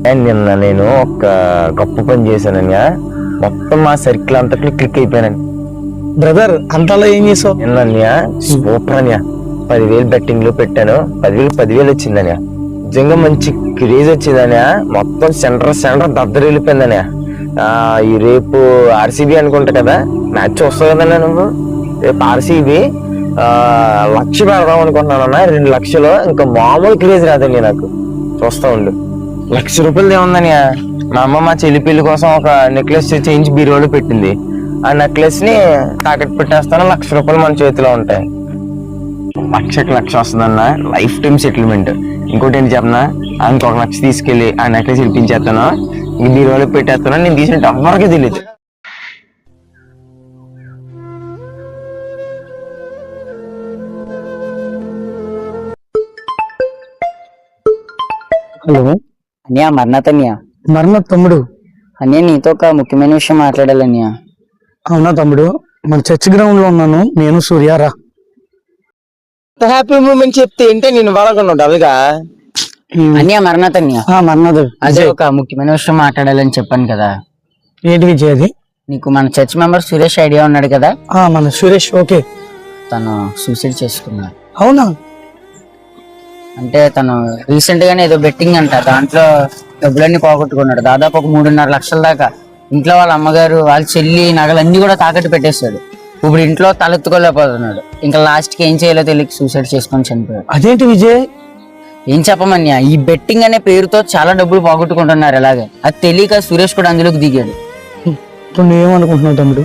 నిన్న నేను ఒక గొప్ప పని చేశానని మొత్తం మా సర్కిల్ అంతట్లో క్లిక్ అయిపోయానండి. బ్రదర్ అంతలా ఏం చేసావు? నిన్న సూపర్ అన్యా 10,000 బెట్టింగ్ లో పెట్టాను. 10,000 వచ్చిందన్యా. నిజంగా మంచి క్రేజ్ వచ్చిందన్యా. మొత్తం సెంటర్ దద్దరు వెళ్ళిపోయిందన్యా. ఈ రేపు ఆర్సీబీ అనుకుంటా కదా, మ్యాచ్ వస్తావు కదన్నా నువ్వు. రేపు ఆర్సీబీ 1,00,000 పెడదాం అనుకుంటున్నానన్నా. 2 లక్షలు ఇంకా మామూలు క్రేజ్ రాదండి నాకు. చూస్తా ఉండు. 1,00,000 రూపాయలు ఏముందన్యా. మా అమ్మ మా చెల్లి పెళ్లి కోసం ఒక నెక్లెస్ చేయించి బీరువాలో పెట్టింది. ఆ నెక్లెస్ ని తాకట్టు పెట్టేస్తాను. 1,00,000 రూపాయలు మన చేతిలో ఉంటాయి. 1,00,000 వస్తుందన్న, లైఫ్ టైం సెటిల్మెంట్. ఇంకోటి ఏంటి చెప్పనా, ఇంకొక 1,00,000 తీసుకెళ్లి ఆ నెక్లెస్ ఇప్పించేస్తాను, ఇంక బీరువాలో పెట్టేస్తాను. నేను తీసిన ఎవరికి తెలియదు. హలో అన్యా, మర్నాథ్ అన్యా. మర్నాథ్ తమ్ముడు. అన్యా, నీతో ఒక ముఖ్యమైన విషయం మాట్లాడాలి అన్యా. అవునా తమ్ముడు, మన చర్చ్ గ్రౌండ్ లో ఉన్నాను నేను, సూర్య రా. హ్యాపీ మూమెంట్ చెప్తే ఏంటే నేను బాగున్నాడు అలాగా. అన్యా, మర్నాథ్ అన్యా. మర్నాథ్, అదే ఒక ముఖ్యమైన విషయం మాట్లాడాలని చెప్పాను కదా. ఏంటి విజయ్ అది? నీకు మన చర్చ్ మెంబర్ సురేష్ ఐడియా ఉన్నాడు కదా. మన సురేష్. ఓకే. తను సూసైడ్ చేసుకున్నాడు. అవునా? అంటే తను రీసెంట్ గానే ఏదో బెట్టింగ్ అంట, దాంట్లో డబ్బులన్నీ పోగొట్టుకున్నాడు. దాదాపు ఒక 3.5 లక్షల దాకా. ఇంట్లో వాళ్ళ అమ్మగారు, వాళ్ళ చెల్లి నగలన్నీ కూడా తాకట్టు పెట్టేశాడు. ఇప్పుడు ఇంట్లో తలెత్తుకోలేకపోతున్నాడు. ఇంకా లాస్ట్ కి ఏం చేయాలో తెలియక సూసైడ్ చేసుకొని చనిపోయాడు. అదేంటి విజయ్? ఏం చెప్పమన్యా, ఈ బెట్టింగ్ అనే పేరుతో చాలా డబ్బులు పోగొట్టుకుంటున్నారు. అలాగే అది తెలియక సురేష్ కూడా అందులోకి దిగాడు. ఇప్పుడు నువ్వేమనుకుంటున్నావు తమ్ముడు?